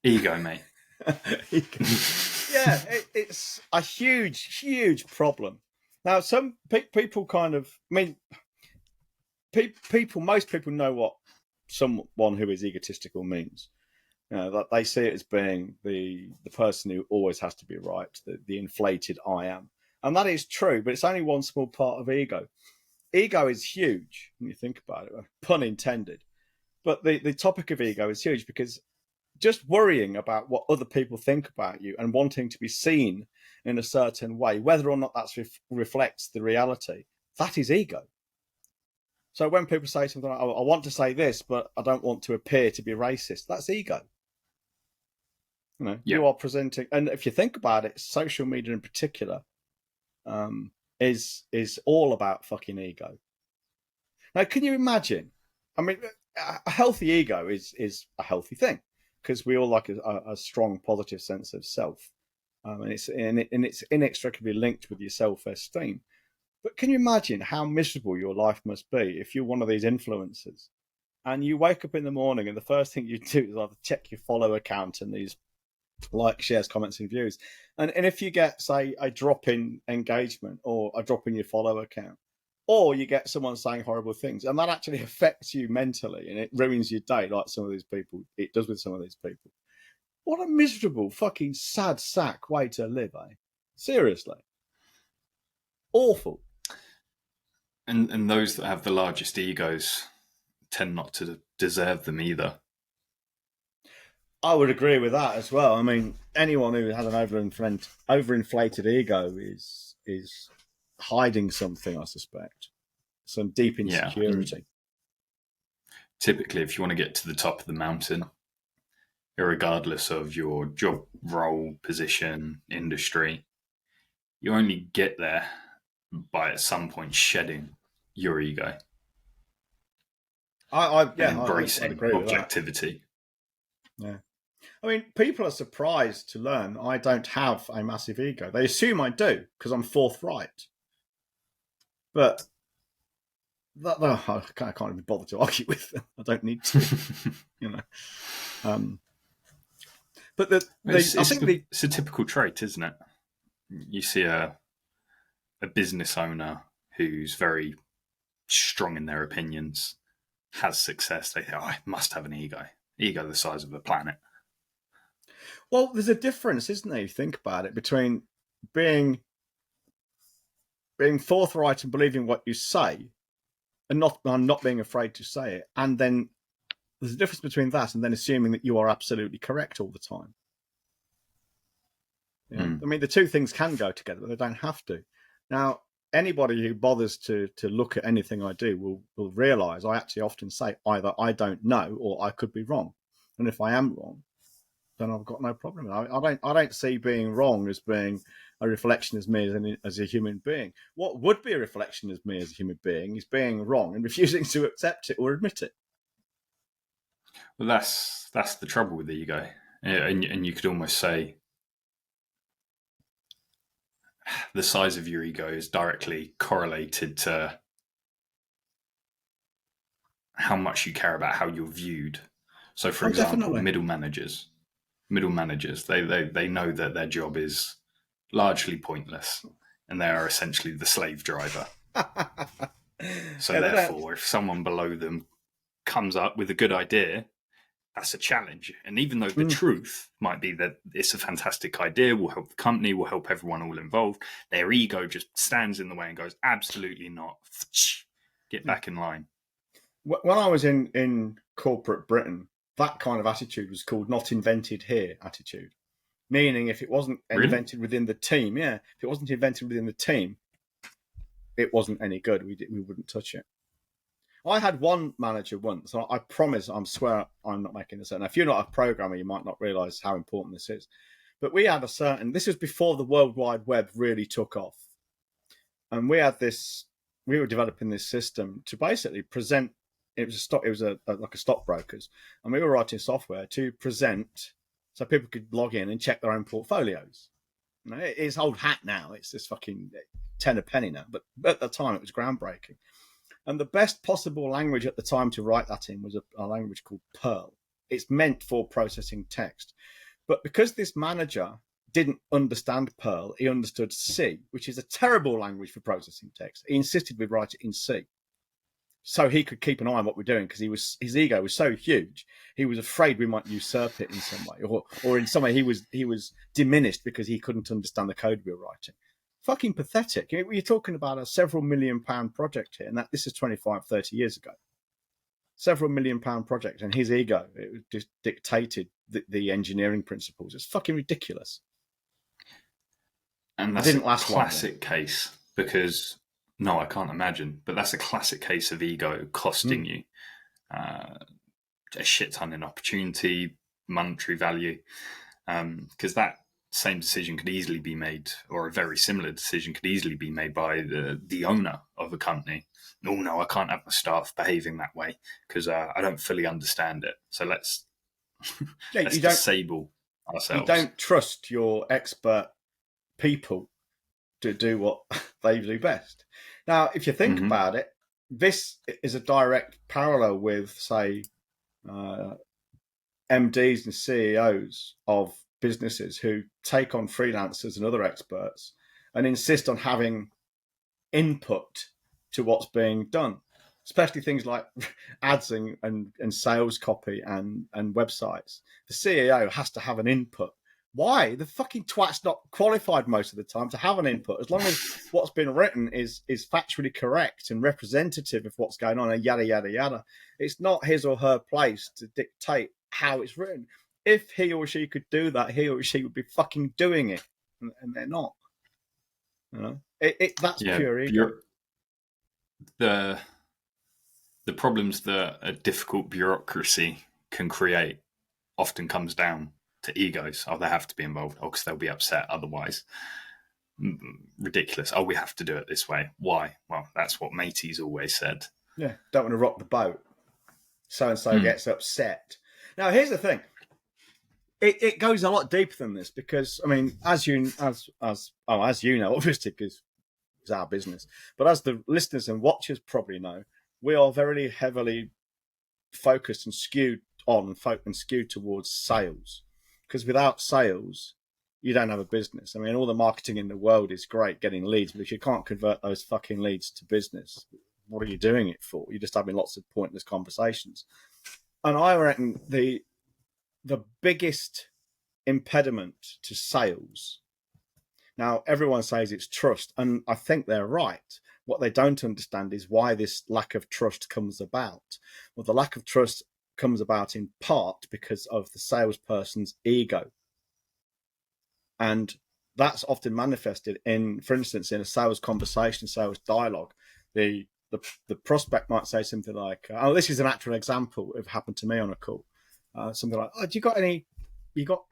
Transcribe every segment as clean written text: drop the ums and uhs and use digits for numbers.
Ego, mate. Yeah, it's a huge problem. Now, some people kind of, I mean, most people know what someone who is egotistical means. You know, that they see it as being the person who always has to be right, the inflated I am. And that is true, but it's only one small part of ego. Ego is huge when you think about it, pun intended. But the topic of ego is huge because just worrying about what other people think about you and wanting to be seen in a certain way, whether or not that reflects the reality, that is ego. So when people say something like, oh, I want to say this, but I don't want to appear to be racist, that's ego. You know, Yeah. you are presenting, and if you think about it, social media in particular is all about fucking ego. Now, can you imagine? I mean, a healthy ego is a healthy thing because we all like a strong, positive sense of self, and it's inextricably linked with your self-esteem. But can you imagine how miserable your life must be if you're one of these influencers and you wake up in the morning and the first thing you do is either check your follow account and these like, shares, comments, and views, and if you get, say, a drop in engagement or a drop in your follow account, or you get someone saying horrible things, and that actually affects you mentally and it ruins your day, like some of these people, it does with some of these people. What a miserable, fucking sad sack way to live, eh? Seriously. Awful. And those that have the largest egos tend not to deserve them either. I would agree with that as well. I mean, anyone who has an overinflated ego is hiding something, I suspect. Some deep Yeah. insecurity. Typically, if you want to get to the top of the mountain, regardless of your job role, position, industry, you only get there by at some point shedding your ego and I'd embracing agree with that. objectivity. Yeah. I mean, people are surprised to learn I don't have a massive ego. They assume I do because I'm forthright. But I can't even bother to argue with them. I don't need to, you know. But I think It's a typical trait, isn't it? You see a business owner who's very strong in their opinions, has success, they think, oh, I must have an ego the size of the planet. well, there's a difference, isn't there? You think about it between being forthright and believing what you say, and not being afraid to say it, and then there's a difference between that and then assuming that you are absolutely correct all the time. Yeah. I mean, the two things can go together, but they don't have to. Now, anybody who bothers to look at anything I do will realise I actually often say either I don't know or I could be wrong, and if I am wrong, then I've got no problem. I don't see being wrong as being a reflection as me as a human being. What would be a reflection as me as a human being is being wrong and refusing to accept it or admit it. Well, that's the trouble with ego, and you could almost say the size of your ego is directly correlated to how much you care about how you're viewed. So, for example, Definitely. middle managers, they know that their job is largely pointless, and they are essentially the slave driver. So, Yeah, therefore, if someone below them comes up with a good idea, that's a challenge. And even though the truth might be that it's a fantastic idea, will help the company, will help everyone all involved, their ego just stands in the way and goes, absolutely not. Get back in line. When I was in corporate Britain, that kind of attitude was called "not invented here" attitude, meaning if it wasn't Really? invented within the team, if it wasn't invented within the team, it wasn't any good. We wouldn't touch it. I had one manager once. I promise, I swear, I'm not making this up. Now, if you're not a programmer, you might not realise how important this is. But we had this was before the World Wide Web really took off, and we had this. We were developing this system to basically present. It was like a stockbrokers, and we were writing software to present so people could log in and check their own portfolios. You know, it's old hat now. It's just fucking 10 a penny now. But at the time, it was groundbreaking. And the best possible language at the time to write that in was a language called Perl. It's meant for processing text. But because this manager didn't understand Perl, he understood C, which is a terrible language for processing text. He insisted we write it in C, so he could keep an eye on what we're doing, because his ego was so huge. He was afraid we might usurp it in some way, or in some way he was diminished because he couldn't understand the code we were writing. Fucking pathetic. You're talking about a several £1 million project here, and this is 25, 30 years ago. Several £1 million project, and his ego, it just dictated the engineering principles. It's fucking ridiculous. And that's a classic case, because no, I can't imagine, but that's a classic case of ego costing you a shit ton in opportunity, monetary value, because that same decision could easily be made, or a very similar decision could easily be made by the owner of a company. No, I can't have my staff behaving that way because I don't fully understand it. So let's disable ourselves. You don't trust your expert people to do what they do best. Now, if you think about it, this is a direct parallel with, say, MDs and CEOs of businesses who take on freelancers and other experts and insist on having input to what's being done, especially things like ads and sales copy and websites. The CEO has to have an input. Why? The fucking twat's not qualified most of the time to have an input, as long as what's been written is factually correct and representative of what's going on, and yada, yada, yada. It's not his or her place to dictate how it's written. If he or she could do that, he or she would be fucking doing it, and they're not. You know, that's pure ego. The problems that a difficult bureaucracy can create often comes down to egos. Oh, they have to be involved. Oh, because they'll be upset otherwise. Ridiculous. Oh, we have to do it this way. Why? Well, that's what Matey's always said. Yeah, don't want to rock the boat. So-and-so gets upset. Now, here's the thing. It goes a lot deeper than this, because, I mean, as you know, obviously, because it's our business, but as the listeners and watchers probably know, we are very heavily focused and skewed towards sales. Because without sales, you don't have a business. I mean, all the marketing in the world is great, getting leads, but if you can't convert those fucking leads to business, what are you doing it for? You're just having lots of pointless conversations. And I reckon the biggest impediment to sales, now everyone says it's trust, and I think they're right. What they don't understand is why this lack of trust comes about. Well, the lack of trust comes about in part because of the salesperson's ego. And that's often manifested in, for instance, in a sales conversation, sales dialogue. The prospect might say something like, oh, this is an actual example of happened to me on a call. Something like, oh, you got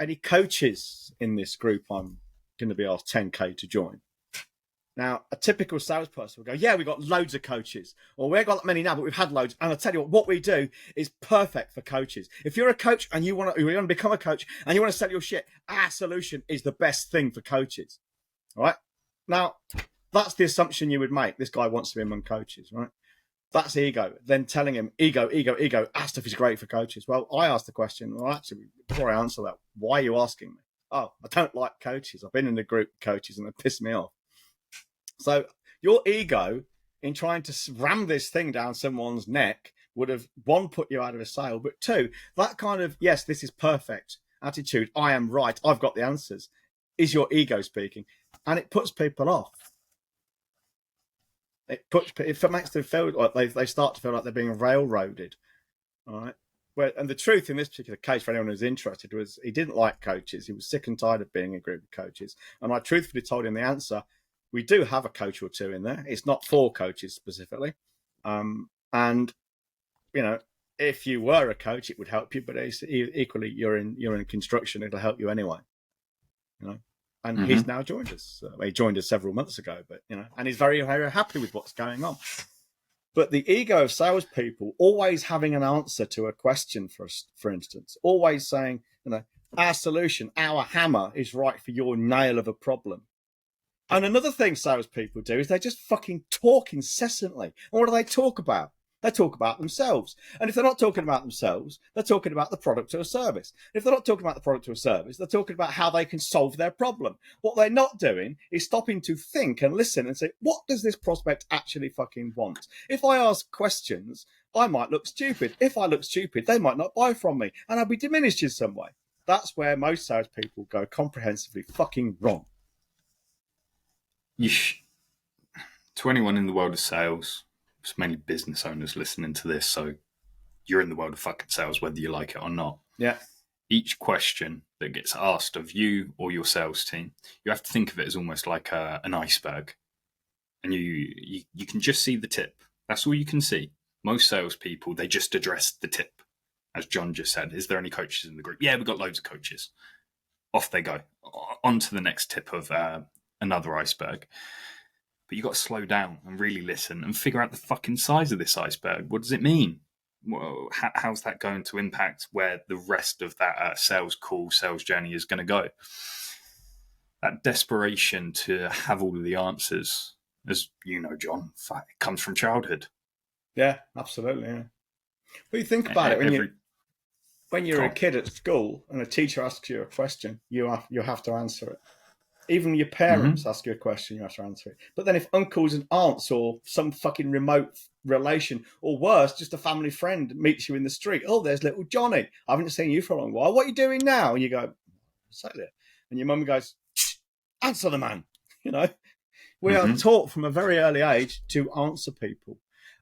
any coaches in this group I'm going to be asked 10K to join? Now, a typical salesperson will go, yeah, we've got loads of coaches. Or we ain't got that many now, but we've had loads. And I'll tell you what we do is perfect for coaches. If you're a coach and you want to become a coach and you want to sell your shit, our solution is the best thing for coaches. All right? Now, that's the assumption you would make. This guy wants to be among coaches, right? That's ego. Then telling him, ego, our stuff is great for coaches. Well, I asked the question, well, actually, before I answer that, why are you asking me? Oh, I don't like coaches. I've been in a group of coaches and they piss me off. So your ego in trying to ram this thing down someone's neck would have, one, put you out of a sale, but two, that kind of, yes, this is perfect attitude, I am right, I've got the answers, is your ego speaking. And it puts people off. It makes them feel like they start to feel like they're being railroaded. All right. And the truth in this particular case, for anyone who's interested, was he didn't like coaches. He was sick and tired of being in a group of coaches. And I truthfully told him the answer. We do have a coach or two in there. It's not for coaches specifically. And, you know, if you were a coach, it would help you. But equally, you're in construction. It'll help you anyway. You know. And he's now joined us. He joined us several months ago, but you know, and he's very, very happy with what's going on. But the ego of salespeople, always having an answer to a question, for instance, always saying, you know, our solution, our hammer is right for your nail of a problem. And another thing salespeople do is they just fucking talk incessantly. And what do they talk about? They talk about themselves. And if they're not talking about themselves, they're talking about the product or service. If they're not talking about the product or service, they're talking about how they can solve their problem. What they're not doing is stopping to think and listen and say, what does this prospect actually fucking want? If I ask questions, I might look stupid. If I look stupid, they might not buy from me and I'll be diminished in some way. That's where most salespeople go comprehensively fucking wrong. To anyone in the world of sales, it's mainly business owners listening to this, so you're in the world of fucking sales whether you like it or not. Yeah. Each question that gets asked of you or your sales team, you have to think of it as almost like an iceberg. And you can just see the tip. That's all you can see. Most salespeople, they just address the tip. As John just said, is there any coaches in the group? Yeah, we've got loads of coaches. Off they go. On to the next tip of another iceberg. But you've got to slow down and really listen and figure out the fucking size of this iceberg. What does it mean? Well, how's that going to impact where the rest of that sales call, sales journey is going to go? That desperation to have all of the answers, as you know, John, it comes from childhood. Yeah, absolutely. Yeah. But you think about it, when you're a kid at school and a teacher asks you a question, you have to answer it. Even your parents ask you a question, you have to answer it. But then if uncles and aunts or some fucking remote relation, or worse, just a family friend meets you in the street, oh, there's little Johnny. I haven't seen you for a long while. What are you doing now? And you go, exactly. And your mum goes, answer the man. You know, we are taught from a very early age to answer people.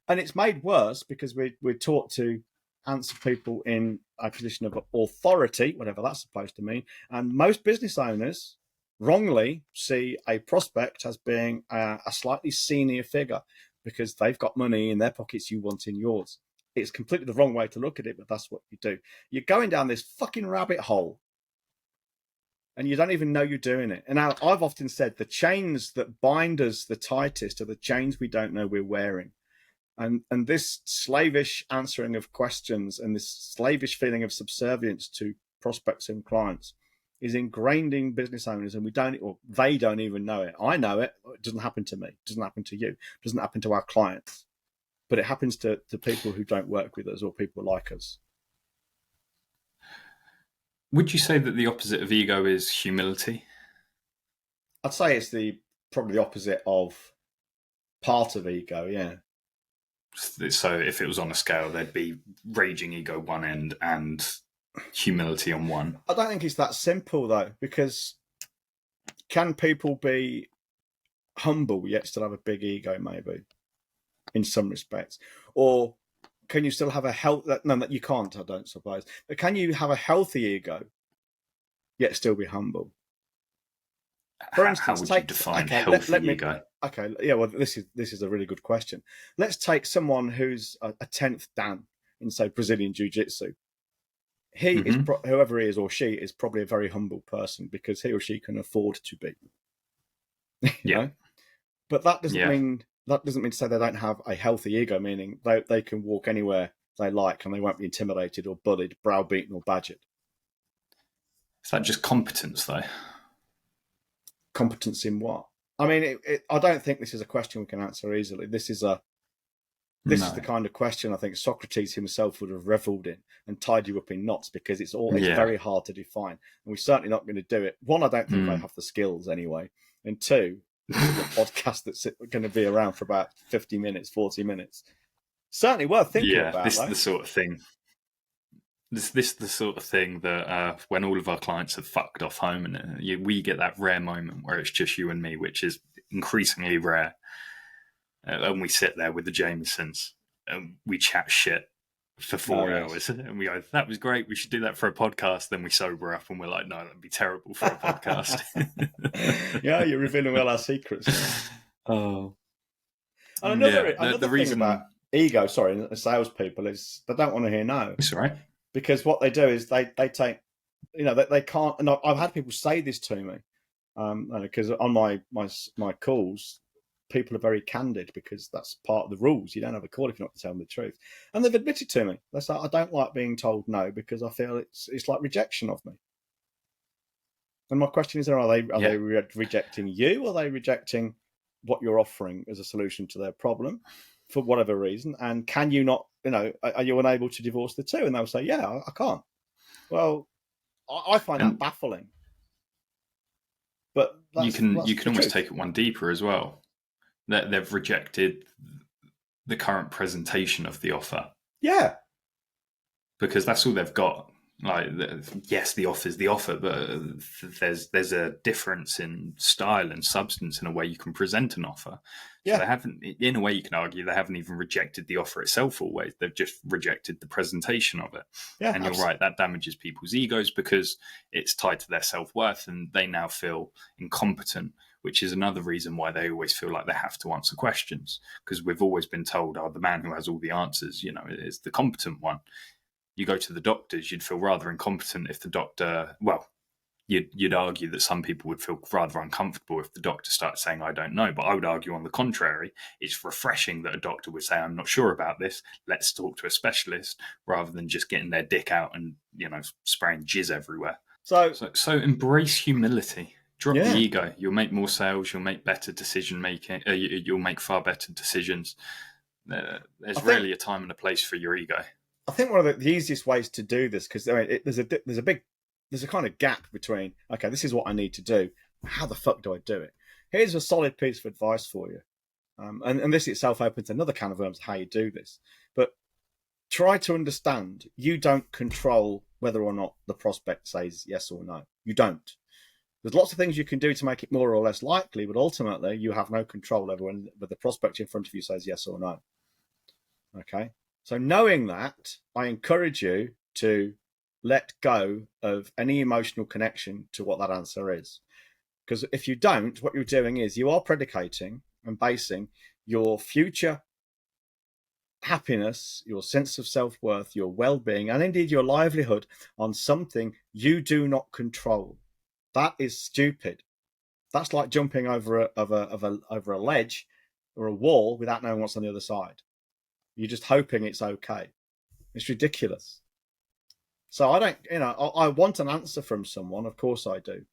And it's made worse because we're taught to answer people in a position of authority, whatever that's supposed to mean. And most business owners wrongly see a prospect as being a slightly senior figure because they've got money in their pockets you want in yours. It's completely the wrong way to look at it, but that's what you do. You're going down this fucking rabbit hole and you don't even know you're doing it. And now I've often said the chains that bind us the tightest are the chains we don't know we're wearing. And this slavish answering of questions and this slavish feeling of subservience to prospects and clients is ingrained in business owners, and they don't even know it. I know it. It doesn't happen to me. It doesn't happen to you. It doesn't happen to our clients. But it happens to people who don't work with us or people like us. Would you say that the opposite of ego is humility? I'd say it's probably the opposite of part of ego, yeah. So if it was on a scale, there'd be raging ego one end and humility on one. I don't think it's that simple though, because can people be humble yet still have a big ego, maybe in some respects? Or can you still have a no, you can't, I don't suppose, but can you have a healthy ego yet still be humble? For instance, how would you define healthy ego? Okay, yeah, well, this is a really good question. Let's take someone who's a 10th Dan in, say, Brazilian Jiu-Jitsu. He is, whoever he is or she is probably a very humble person because he or she can afford to be. You know? But that doesn't mean to say they don't have a healthy ego, meaning they can walk anywhere they like and they won't be intimidated or bullied, browbeaten or badgered. Is that just competence, though? Competence in what? I mean, I don't think this is a question we can answer easily. This is the kind of question I think Socrates himself would have revelled in and tied you up in knots because it's very hard to define. And we're certainly not going to do it. One, I don't think they have the skills anyway. And two, this is a podcast that's going to be around for about 50 minutes, 40 minutes. Certainly worth thinking about. This is the sort of thing. This is the sort of thing that when all of our clients have fucked off home and we get that rare moment where it's just you and me, which is increasingly rare. And we sit there with the Jamesons and we chat shit for 4 hours. And we go, that was great. We should do that for a podcast. Then we sober up and we're like, no, that'd be terrible for a podcast. Yeah, you're revealing all our secrets. Oh. And another thing about ego, salespeople is they don't want to hear no. That's right. Because what they do is they take, they can't. And I've had people say this to me, because on my calls, people are very candid because that's part of the rules. You don't have a call if you're not to tell them the truth. And they've admitted to me. They say, I don't like being told no because I feel it's like rejection of me. And my question is, are they rejecting you, or are they rejecting what you're offering as a solution to their problem? for whatever reason, and can you not, are you unable to divorce the two? And they'll say, yeah, I can't. Well, I find that baffling. But you can almost truth. take it one deeper as well. That they've rejected the current presentation of the offer. Yeah. Because that's all they've got. Like, yes, the offer's the offer, but there's a difference in style and substance in a way you can present an offer. So Yeah. they haven't, in a way you can argue, they haven't even rejected the offer itself always. They've just rejected the presentation of it. Yeah, and you're right, that damages people's egos because it's tied to their self-worth and they now feel incompetent, which is another reason why they always feel like they have to answer questions, because we've always been told, the man who has all the answers, is the competent one. You go to the doctors, you'd feel rather incompetent if the doctor, you'd argue that some people would feel rather uncomfortable if the doctor started saying, I don't know. But I would argue on the contrary, it's refreshing that a doctor would say, I'm not sure about this. Let's talk to a specialist, rather than just getting their dick out and, spraying jizz everywhere. So embrace humility. Drop the ego. You'll make more sales. You'll make better decision making. You'll make far better decisions. There's rarely a time and a place for your ego. I think one of the easiest ways to do this, because there's a kind of gap between, okay, this is what I need to do. How the fuck do I do it? Here's a solid piece of advice for you. And this itself opens another can of worms, how you do this. But try to understand, you don't control whether or not the prospect says yes or no. You don't. There's lots of things you can do to make it more or less likely, but ultimately you have no control over whether the prospect in front of you says yes or no. Okay? So knowing that, I encourage you to let go of any emotional connection to what that answer is. Because if you don't, what you're doing is you are predicating and basing your future happiness, your sense of self-worth, your well-being, and indeed your livelihood on something you do not control. That is stupid. That's like jumping over a ledge or a wall without knowing what's on the other side. You're just hoping it's okay. It's ridiculous. So I don't, I want an answer from someone. Of course I do.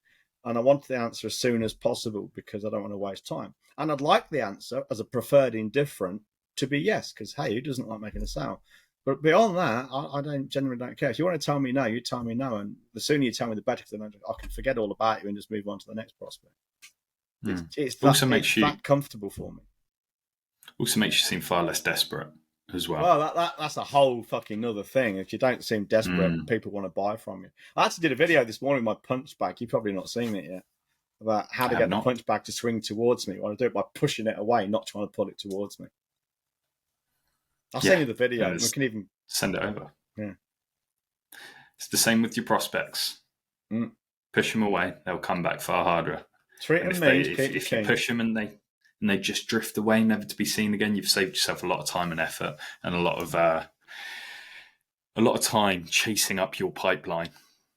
And I want the answer as soon as possible because I don't want to waste time. And I'd like the answer as a preferred indifferent to be yes, because, hey, who doesn't like making a sale? But beyond that, I generally don't care. If you want to tell me no, you tell me no. And the sooner you tell me, the better, because then I can forget all about you and just move on to the next prospect. It's that comfortable for me. Also makes you seem far less desperate as well. Well, that's a whole fucking other thing. If you don't seem desperate, people want to buy from you. I actually did a video this morning with my punch bag. You've probably not seen it yet. About how to get the punch bag to swing towards me. I want to do it by pushing it away, not trying to pull it towards me. I'll send you the video. We can even send it over. Yeah. It's the same with your prospects. Push them away, they'll come back far harder. Treat them mean. If you push them and they just drift away, never to be seen again, you've saved yourself a lot of time and effort and a lot of time chasing up your pipeline.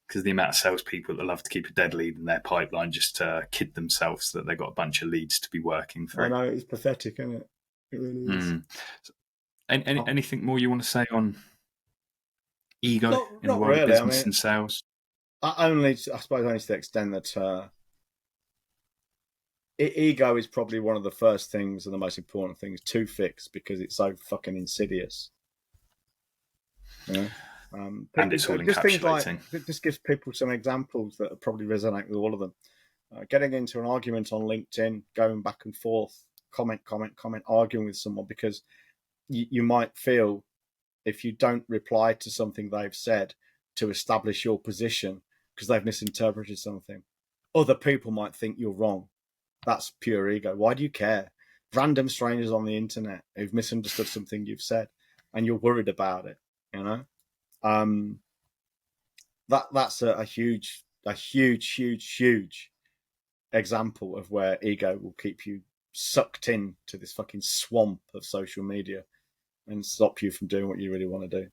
Because the amount of salespeople that love to keep a dead lead in their pipeline just to kid themselves that they've got a bunch of leads to be working through. I know, it's pathetic, isn't it? It really is. Anything more you want to say on ego in the world of business and sales? I suppose only to the extent that ego is probably one of the first things and the most important things to fix because it's so fucking insidious. And it's all encapsulating. This gives people some examples that probably resonate with all of them. Getting into an argument on LinkedIn, going back and forth, comment, arguing with someone because you might feel if you don't reply to something they've said to establish your position because they've misinterpreted something, other people might think you're wrong. That's pure ego. Why do you care? Random strangers on the internet who've misunderstood something you've said and you're worried about it, That's a huge example of where ego will keep you sucked in to this fucking swamp of social media and stop you from doing what you really want to do.